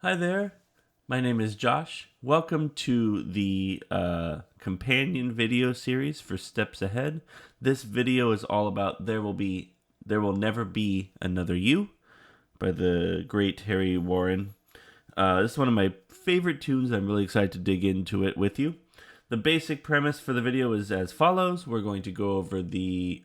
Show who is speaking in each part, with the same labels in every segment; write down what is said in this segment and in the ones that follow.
Speaker 1: Hi there, my name is Josh. Welcome to the companion video series for Steps Ahead. This video is all about There Will Never Be Another You by the great Harry Warren. This is one of my favorite tunes. I'm really excited to dig into it with you. The basic premise for the video is as follows. We're going to go over the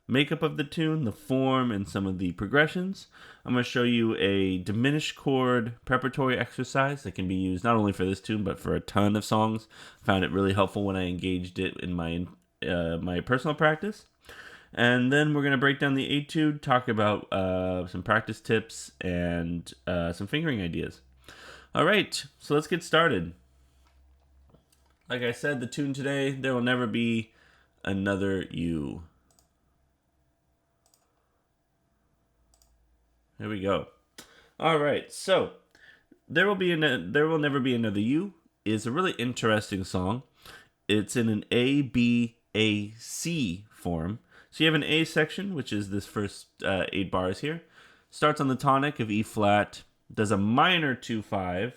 Speaker 1: makeup of the tune, the form, and some of the progressions. I'm going to show you a diminished chord preparatory exercise that can be used not only for this tune but for a ton of songs. I found it really helpful when I engaged it in my personal practice. And then we're going to break down the etude, talk about some practice tips, and some fingering ideas. All right, so let's get started. Like I said, the tune today, There Will Never Be Another You. Here we go. All right, so There Will Never Be Another You is a really interesting song. It's in an A, B, A, C form. So you have an A section, which is this first 8 bars here. Starts on the tonic of E flat, does a minor 2-5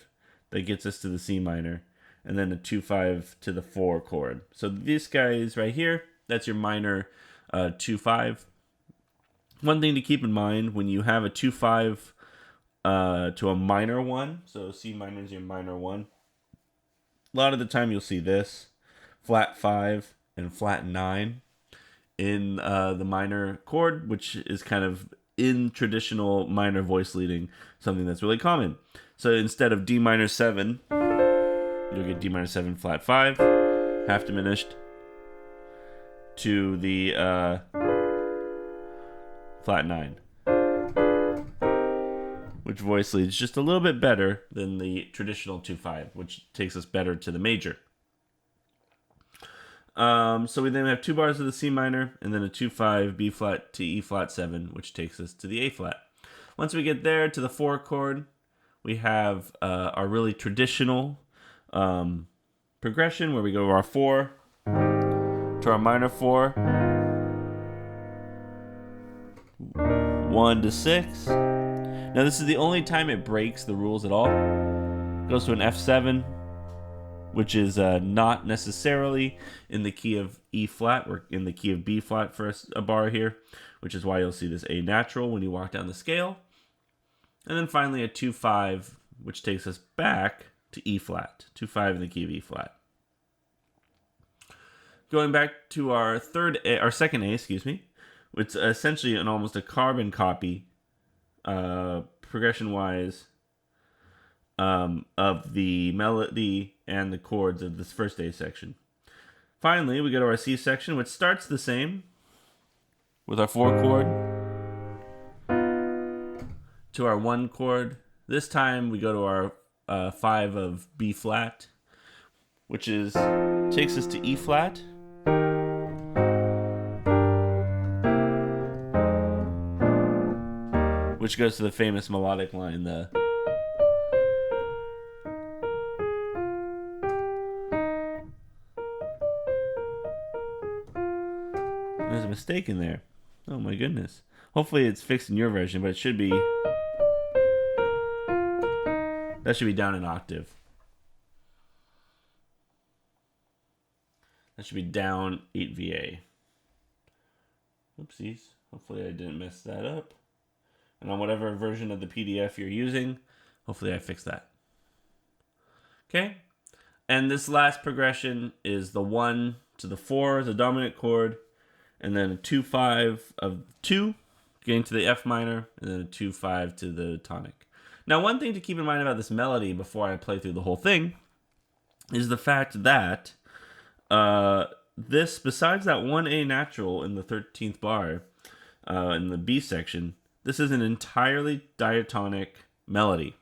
Speaker 1: that gets us to the C minor, and then a 2-5 to the 4 chord. So this guy is right here. That's your minor 2-5. One thing to keep in mind when you have a 2-5 to a minor 1, so C minor is your minor 1, a lot of the time you'll see this, flat 5 and flat 9 in the minor chord, which is kind of in traditional minor voice leading, something that's really common. So instead of D minor 7, you'll get D minor 7 flat 5, half diminished, to the flat 9, which voice leads just a little bit better than the traditional 2-5, which takes us better to the major. So we then have 2 bars of the C minor, and then a 2-5 B flat to E flat 7, which takes us to the A flat. Once we get there to the 4 chord, we have our really traditional progression where we go to our 4, to our minor 4, 1 to 6. Now this is the only time it breaks the rules at all. It goes to an F7, which is not necessarily in the key of E flat. We're in the key of B flat for a bar here, which is why you'll see this A natural when you walk down the scale. And then finally a 2-5, which takes us back to E flat, 2-5 in the key of E flat. Going back to our second A, which is essentially almost a carbon copy, progression-wise, of the melody and the chords of this first A section. Finally, we go to our C section, which starts the same with our 4 chord to our 1 chord. This time we go to our 5 of B flat, which takes us to E flat. Which goes to the famous melodic line, There's a mistake in there. Oh my goodness. Hopefully it's fixed in your version, but it should be... That should be down an octave. That should be down 8 VA. Oopsies. Hopefully I didn't mess that up. And on whatever version of the PDF you're using, hopefully I fixed that. Okay? And this last progression is the 1 to the 4, the dominant chord, and then a 2-5 of 2, getting to the F minor, and then a 2-5 to the tonic. Now, one thing to keep in mind about this melody before I play through the whole thing is the fact that this, besides that 1A natural in the 13th bar in the B section, this is an entirely diatonic melody,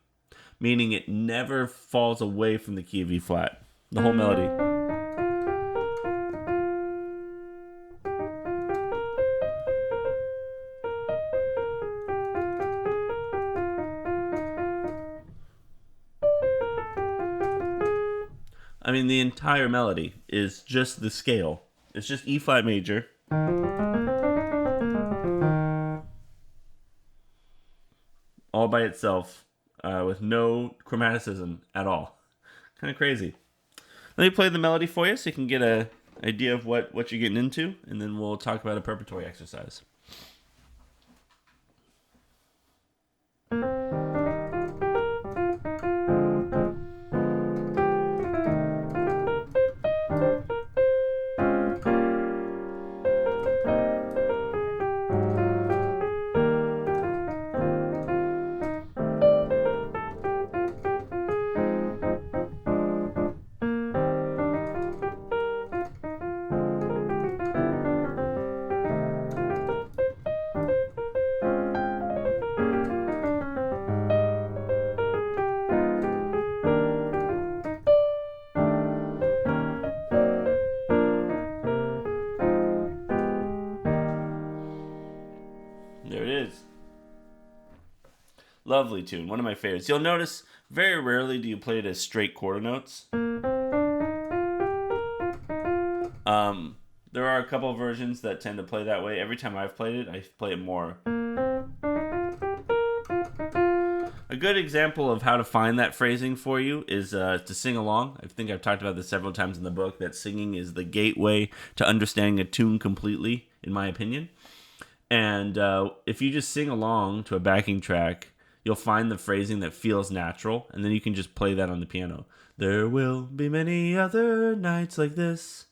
Speaker 1: meaning it never falls away from the key of E flat. The whole melody. I mean, the entire melody is just the scale. It's just E flat major. All by itself with no chromaticism at all. Kind of crazy. Let me play the melody for you so you can get an idea of what you're getting into, and then we'll talk about a preparatory exercise. There it is. Lovely tune. One of my favorites. You'll notice very rarely do you play it as straight quarter notes. There are a couple of versions that tend to play that way. Every time I've played it, I play it more. A good example of how to find that phrasing for you is to sing along. I think I've talked about this several times in the book, that singing is the gateway to understanding a tune completely, in my opinion. And if you just sing along to a backing track, you'll find the phrasing that feels natural, and then you can just play that on the piano. There will be many other nights like this,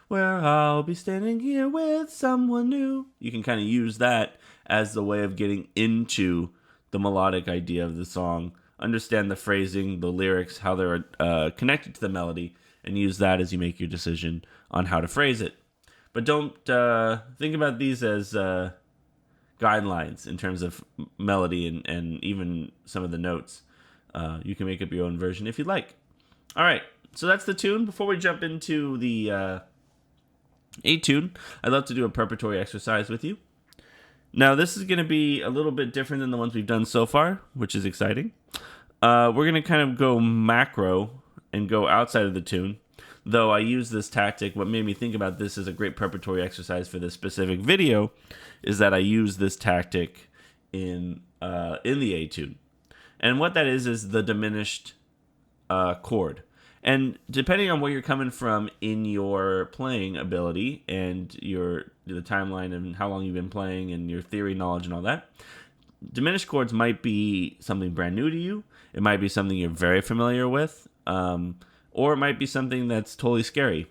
Speaker 1: where I'll be standing here with someone new. You can kind of use that as the way of getting into the melodic idea of the song, understand the phrasing, the lyrics, how they're connected to the melody, and use that as you make your decision on how to phrase it. But don't think about these as guidelines in terms of melody and even some of the notes. You can make up your own version if you'd like. All right, so that's the tune. Before we jump into the A tune, I'd love to do a preparatory exercise with you. Now, this is going to be a little bit different than the ones we've done so far, which is exciting. We're going to kind of go macro and go outside of the tune. Though I use this tactic, what made me think about this as a great preparatory exercise for this specific video is that I use this tactic in the A tune. And what that is the diminished chord. And depending on where you're coming from in your playing ability and the timeline and how long you've been playing and your theory knowledge and all that, diminished chords might be something brand new to you. It might be something you're very familiar with. Or it might be something that's totally scary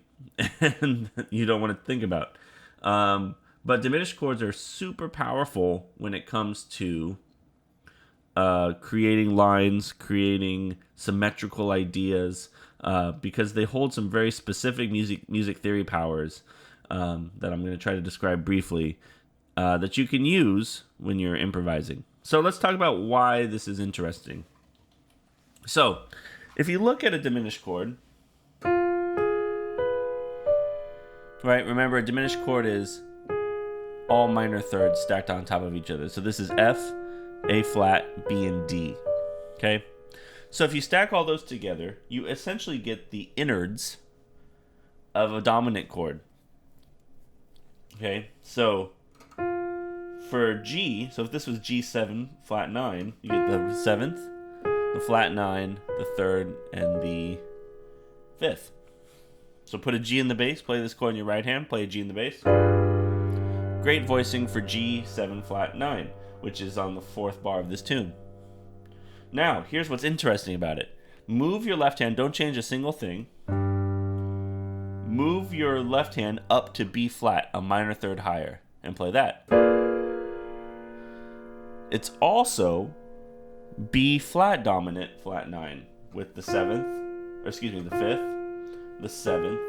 Speaker 1: and you don't want to think about. But diminished chords are super powerful when it comes to creating lines, creating symmetrical ideas, because they hold some very specific music theory powers that I'm going to try to describe briefly that you can use when you're improvising. So let's talk about why this is interesting. So, if you look at a diminished chord, right, remember a diminished chord is all minor thirds stacked on top of each other. So this is F, A flat, B, and D. Okay? So if you stack all those together, you essentially get the innards of a dominant chord. Okay? So for G, so if this was G7, flat 9, you get the 7th, the flat 9, the 3rd, and the 5th. So put a G in the bass, play this chord in your right hand, play a G in the bass. Great voicing for G7 flat 9, which is on the 4th bar of this tune. Now, here's what's interesting about it. Move your left hand, don't change a single thing. Move your left hand up to B flat, a minor third higher, and play that. It's also B flat dominant, flat 9, with the 7th, or excuse me, the 5th, the 7th,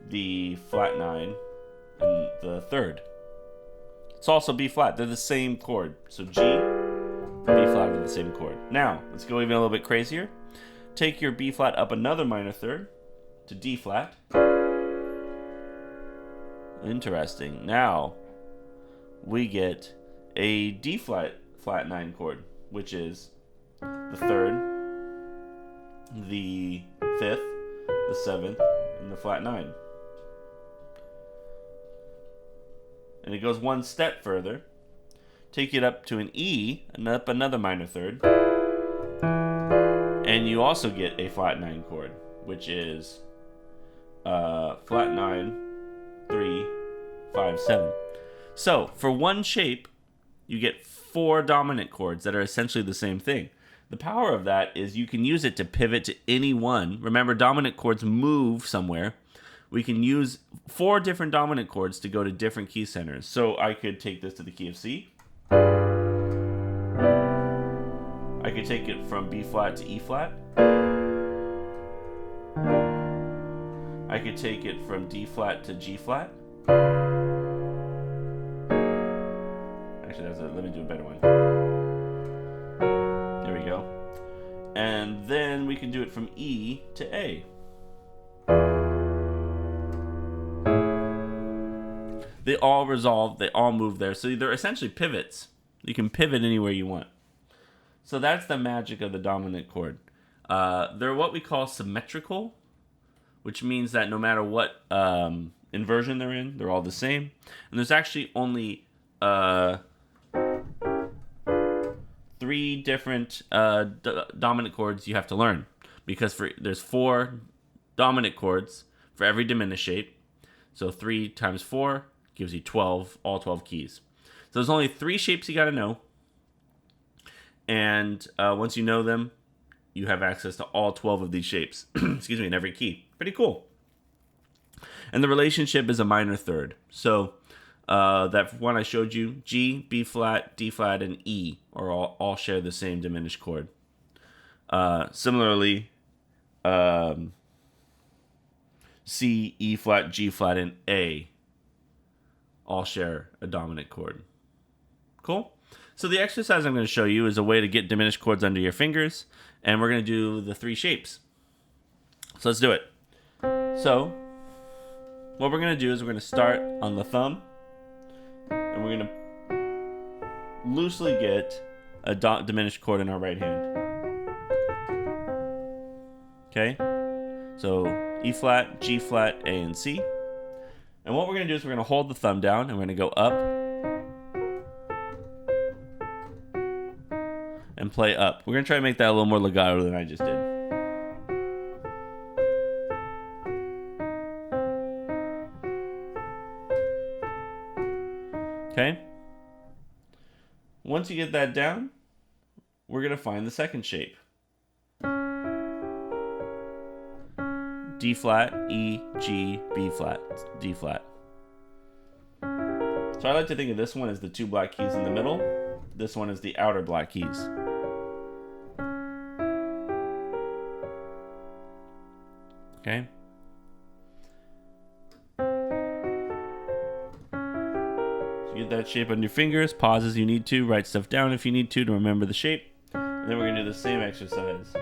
Speaker 1: the flat 9, and the 3rd. It's also B flat. They're the same chord. So G, B flat are the same chord. Now, let's go even a little bit crazier. Take your B flat up another minor third to D flat. Interesting. Now, we get a D flat, flat 9 chord, which is the 3rd, the 5th, the 7th, and the flat 9. And it goes one step further. Take it up to an E, and up another minor third. And you also get a flat 9 chord, which is flat 9, 3, 5, 7. So for one shape, you get 4 dominant chords that are essentially the same thing. The power of that is you can use it to pivot to any one. Remember, dominant chords move somewhere. We can use 4 different dominant chords to go to different key centers. So I could take this to the key of C. I could take it from B flat to E flat. I could take it from D flat to G flat. Actually, let me do a better one. There we go. And then we can do it from E to A. They all resolve, they all move there. So they're essentially pivots. You can pivot anywhere you want. So that's the magic of the dominant chord. They're what we call symmetrical, which means that no matter what inversion they're in, they're all the same. And there's actually only 3 different dominant chords you have to learn, because there's 4 dominant chords for every diminished shape. So 3 times 4 gives you 12, all 12 keys. So there's only 3 shapes you got to know. And once you know them, you have access to all 12 of these shapes, excuse me, in every key. Pretty cool. And the relationship is a minor third. So that one I showed you, G, B flat, D flat, and E are all share the same diminished chord. Similarly, C, E flat, G flat, and A all share a dominant chord. Cool? So the exercise I'm going to show you is a way to get diminished chords under your fingers, and we're going to do the 3 shapes. So let's do it. So what we're going to do is we're going to start on the thumb, and we're going to loosely get a diminished chord in our right hand. Okay? So E flat, G flat, A, and C. And what we're going to do is we're going to hold the thumb down, and we're going to go up and play up. We're going to try to make that a little more legato than I just did. Okay? Once you get that down, we're going to find the second shape. D flat, E, G, B flat, D flat. So I like to think of this one as the 2 black keys in the middle. This one is the outer black keys. Okay? So you get that shape on your fingers, pause as you need to, write stuff down if you need to remember the shape. And then we're going to do the same exercise.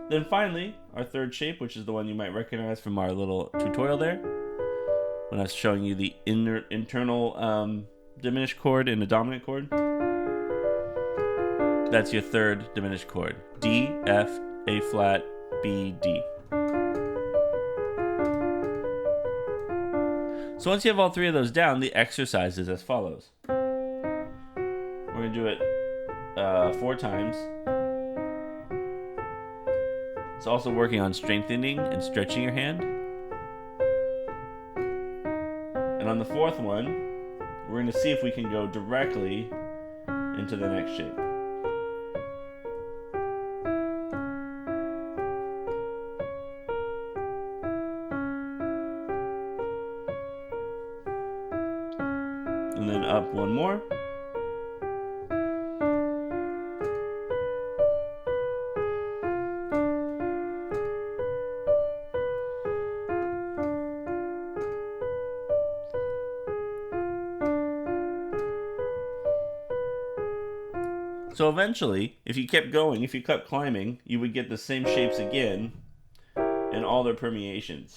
Speaker 1: Then finally, our third shape, which is the one you might recognize from our little tutorial there, when I was showing you the internal diminished chord and the dominant chord. That's your third diminished chord. D, F, A flat, B, D. So once you have all 3 of those down, the exercise is as follows. We're going to do it 4 times. It's also working on strengthening and stretching your hand. And on the 4th one, we're going to see if we can go directly into the next shape. And then up 1 more. So eventually, if you kept going, if you kept climbing, you would get the same shapes again in all their permeations.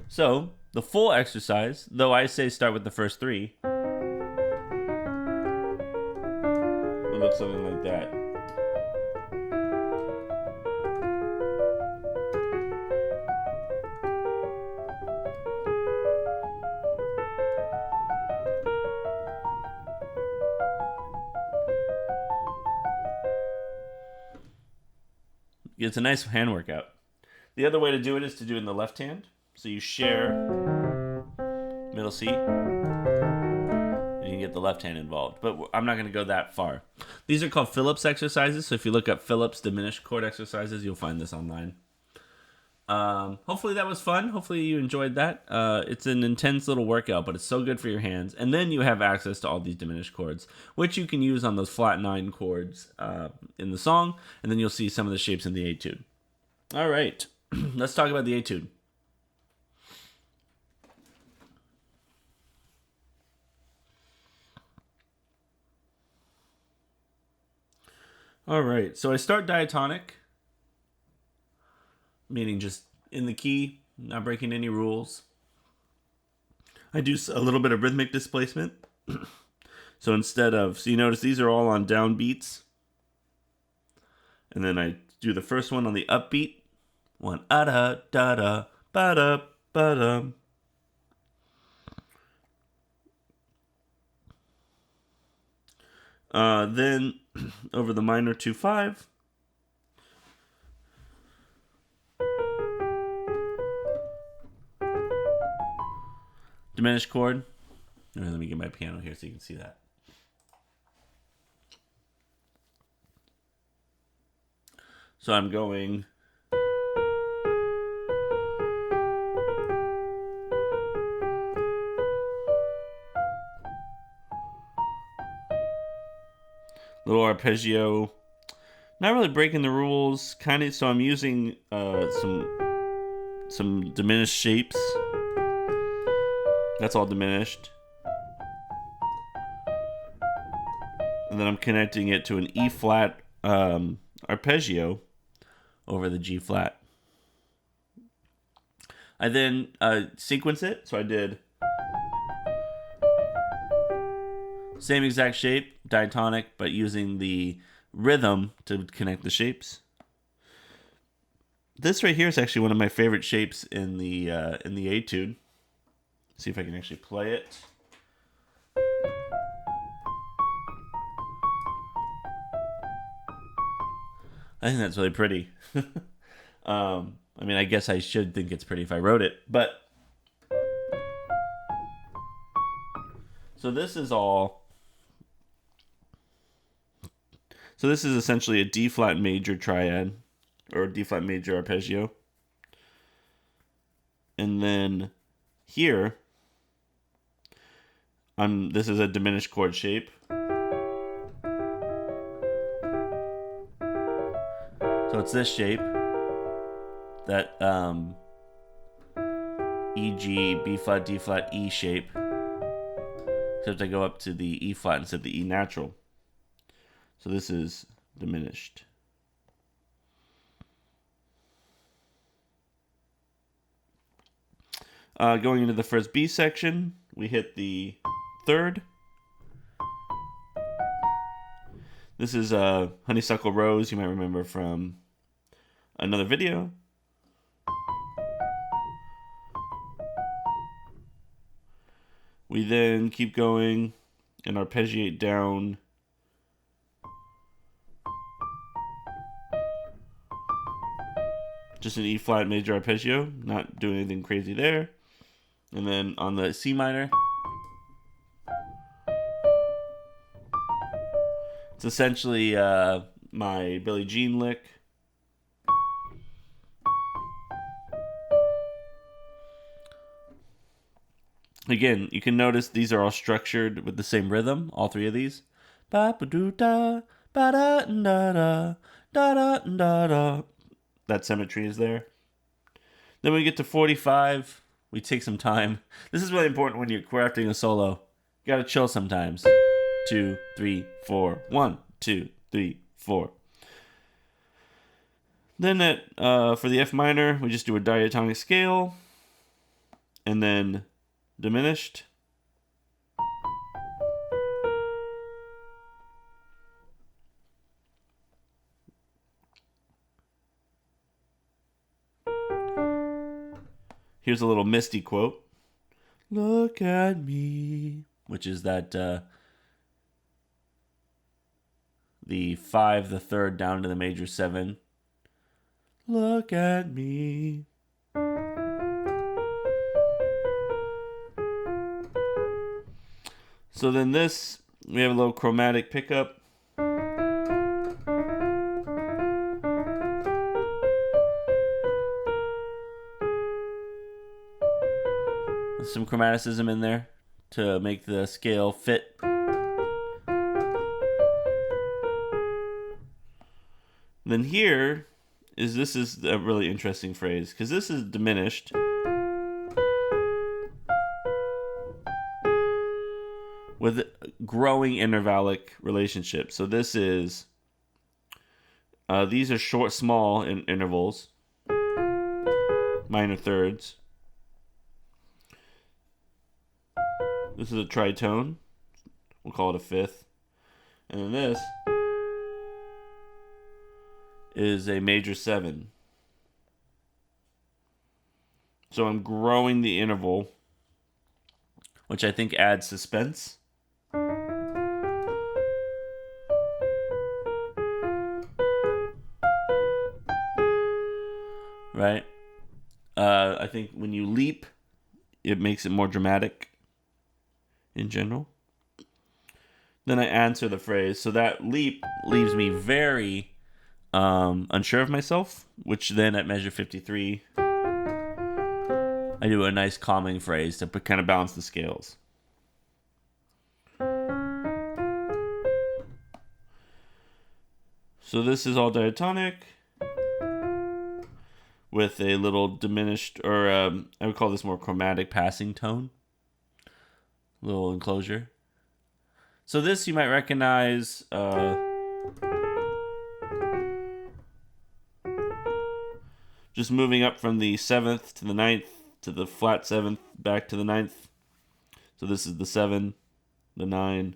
Speaker 1: So the full exercise, though I say start with the first 3, will look something like that. It's a nice hand workout. The other way to do it is to do it in the left hand. So you share middle C, and you can get the left hand involved. But I'm not going to go that far. These are called Phillips exercises. So if you look up Phillips diminished chord exercises, you'll find this online. Hopefully that was fun. Hopefully you enjoyed that. It's an intense little workout, but it's so good for your hands. And then you have access to all these diminished chords, which you can use on those flat 9 chords in the song. And then you'll see some of the shapes in the etude. All right, let's talk about the etude. All right, so I start diatonic, meaning just in the key, not breaking any rules. I do a little bit of rhythmic displacement. So you notice these are all on downbeats. And then I do the first one on the upbeat. One, da da da, ba da ba da. Then over the minor 2/5. Diminished chord. Right, let me get my piano here so you can see that. So I'm going. Little arpeggio. Not really breaking the rules, kind of. So I'm using some diminished shapes. That's all diminished. And then I'm connecting it to an E flat arpeggio over the G flat. I then sequence it. So I did same exact shape, diatonic, but using the rhythm to connect the shapes. This right here is actually one of my favorite shapes in the etude. See if I can actually play it. I think that's really pretty. I mean, I guess I should think it's pretty if I wrote it, but so this is essentially a D flat major triad or D flat major arpeggio. And then here this is a diminished chord shape. So it's this shape, that E, G, B flat, D flat, E shape. Except I go up to the E flat instead of the E natural. So this is diminished. Going into the first B section, we hit the third. This is Honeysuckle Rose, you might remember from another video. We then keep going and arpeggiate down just an E flat major arpeggio, not doing anything crazy there. And then on the C minor, it's essentially my Billie Jean lick. Again, you can notice these are all structured with the same rhythm, all three of these. Ba ba doo da, ba da da da, da da da da. That symmetry is there. Then we get to 45. We take some time. This is really important when you're crafting a solo. You gotta chill sometimes. 2, 3, 4. 1, 2, 3, 4. Then for the F minor, we just do a diatonic scale. And then diminished. Here's a little Misty quote. Look at me. Which is that the 5, the third, down to the major 7. Look at me. So then this, we have a little chromatic pickup. Some chromaticism in there to make the scale fit. Then here this is a really interesting phrase because this is diminished. With growing intervallic relationship. So this is, these are short, small intervals, minor thirds. This is a tritone. We'll call it a fifth. And then this is a major 7. So I'm growing the interval, which I think adds suspense. Right? I think when you leap, it makes it more dramatic in general. Then I answer the phrase. So that leap leaves me very unsure of myself, which then at measure 53, I do a nice calming phrase to kind of balance the scales. So this is all diatonic with a little diminished, or I would call this more chromatic passing tone. Little enclosure. So this you might recognize just moving up from the 7th to the 9th to the flat 7th back to the 9th. So this is the 7, the 9,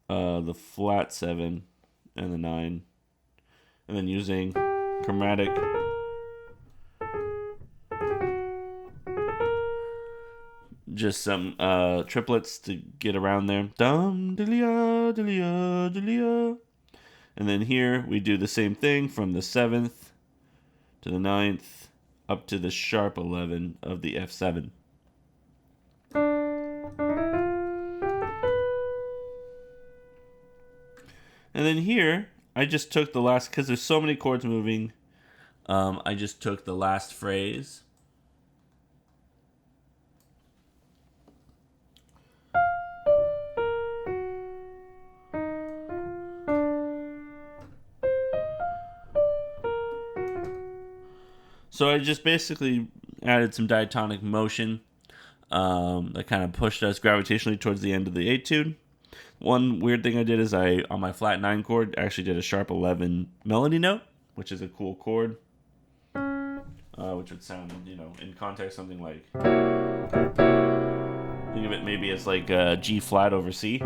Speaker 1: the flat 7, and the 9. And then using chromatic just some triplets to get around there. Dum dilia dilia dilia. And then here we do the same thing from the 7th to the 9th up to the sharp 11 of the F7. And then here I just took the last, because there's so many chords moving, I just took the last phrase. So I just basically added some diatonic motion that kind of pushed us gravitationally towards the end of the etude. One weird thing I did is on my flat 9 chord, actually did a sharp 11 melody note, which is a cool chord, which would sound, in context something like, think of it maybe as like G flat over C.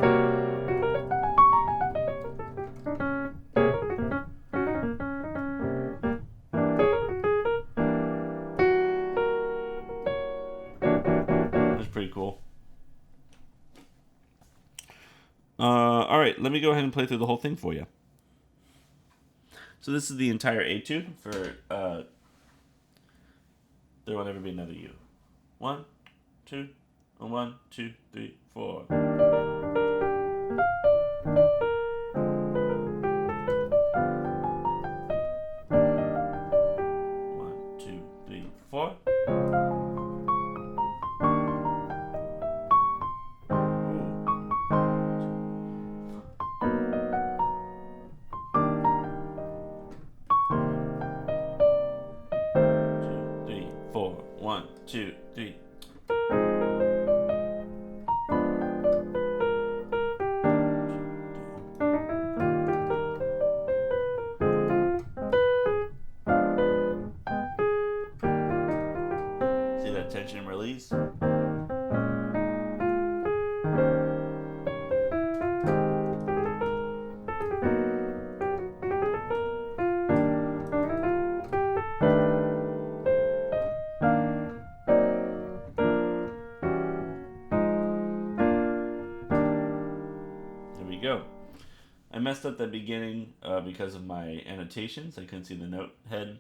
Speaker 1: Pretty cool. All right, let me go ahead and play through the whole thing for you. So this is the entire etude for There Will Never Be Another You. 1, 2, 1, 2, 3, 4. One, two, three. See that tension and release? Go. I messed up the beginning because of my annotations. I couldn't see the note head.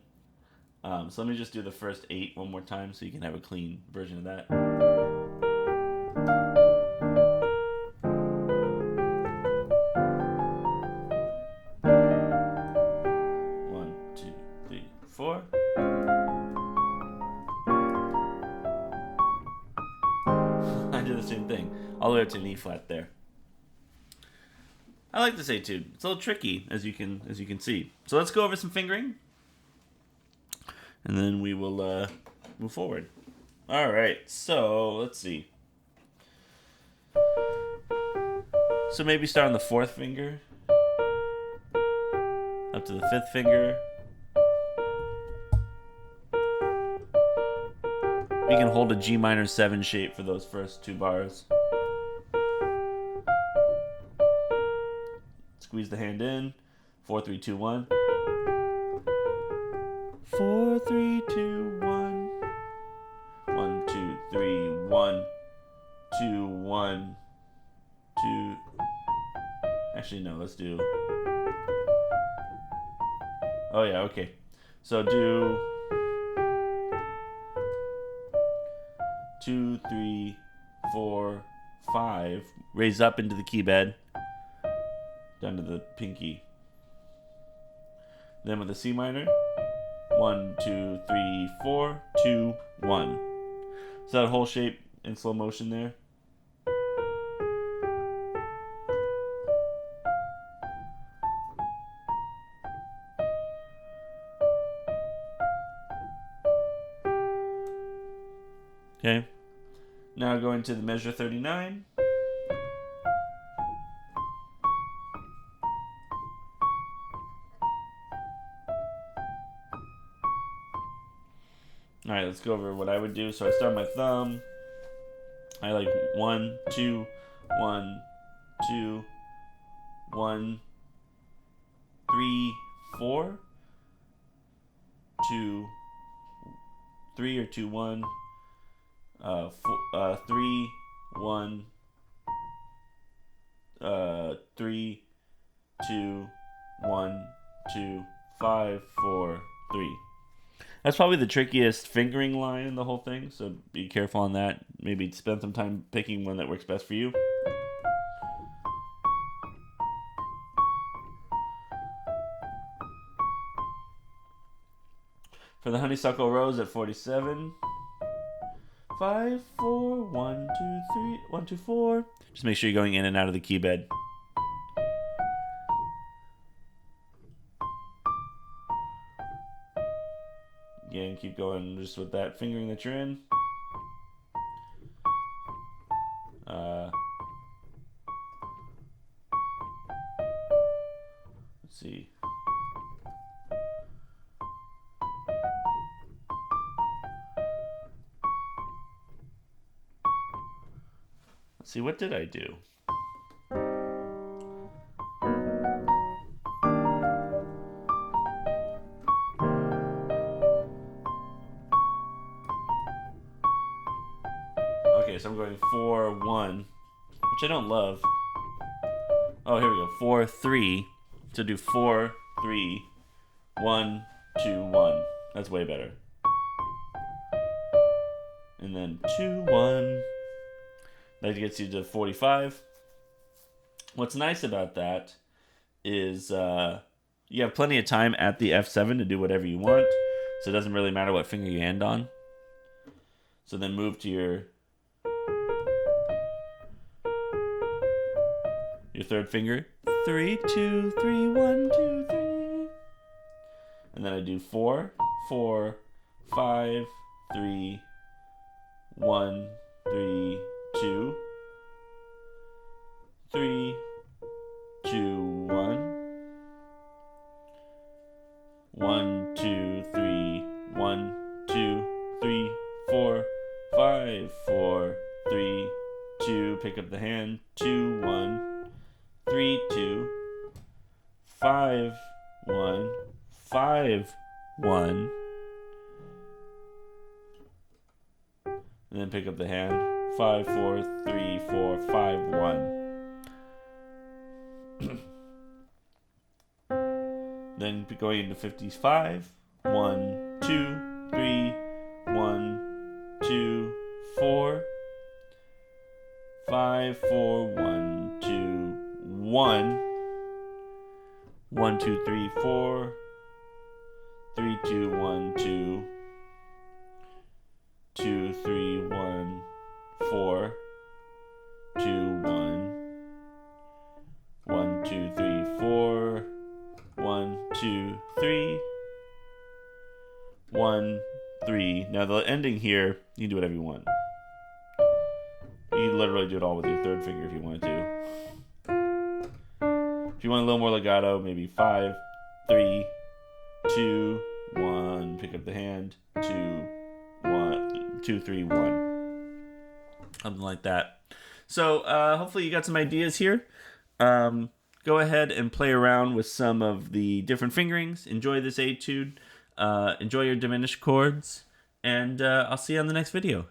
Speaker 1: So let me just do the first 8 one more time so you can have a clean version of that. 1, 2, 3, 4. I do the same thing all the way up to an E flat there. I like this etude. It's a little tricky, as you can see. So let's go over some fingering, and then we will move forward. All right. So let's see. So maybe start on the 4th finger, up to the 5th finger. You can hold a G minor 7 shape for those first 2 bars. Squeeze the hand in. 4, 3, 2, 1. 4, 3, 2, 1. 1, 2, 3, 1, 2, 1, 2. Actually, no, let's do. Oh, yeah, okay. So do 2, 3, 4, 5. Raise up into the key bed. Down to the pinky. Then with the C minor. 1, 2, 3, 4, 2, 1. So that whole shape in slow motion there. Okay. Now going to the measure 39. Alright, let's go over what I would do. So I start my thumb. I like 1, 2, 1, 2, 1, 3, 4, 2, 3 or 2, 1, 3, 1, 3, 2, 1, 2, 5, 4, 3. That's probably the trickiest fingering line in the whole thing, so be careful on that. Maybe spend some time picking one that works best for you. For the honeysuckle rose at 47. 5, 4, 1, 2, 3, 1, 2, 4. Just make sure you're going in and out of the key bed. Again, keep going just with that fingering that you're in. Let's see. Let's see, what did I do? Okay, so I'm going 4, 1, which I don't love. Oh, here we go. 4, 3. So do 4, 3, 1, 2, 1. That's way better. And then 2, 1. That gets you to 45. What's nice about that is you have plenty of time at the F7 to do whatever you want. So it doesn't really matter what finger you end on. So then move to your 3rd finger. 3, 2, 3, 1, 2, 3. And then I do 4, 4, 5, 3, 1, 3, 2, 3, 2, 1, 1, 2, 3, 1, 2, 3, 4, 5, 4, 3, 2. Pick up the hand. 2, 1. 3, 2, 5, 1, 5, 1, and then pick up the hand. 5, 4, 3, 4, 5, 1. Then going into 55. 1, 2, 3, 1, 2, 4, 5, 4, 1, 2, 1, 1, 2, 3, 4, 3, 2, 1, 2, 2, 3, 1, 4, 2, 1, 1, 2, 3, 4, 1, 2, 3, 1, 3. Now the ending here, you can do whatever you want. You can literally do it all with your third finger if you wanted to. If you want a little more legato, maybe 5, 3, 2, 1. Pick up the hand. 2, 1, 2, 3, 1. Something like that. So hopefully you got some ideas here. Go ahead and play around with some of the different fingerings. Enjoy this etude. Enjoy your diminished chords. And I'll see you on the next video.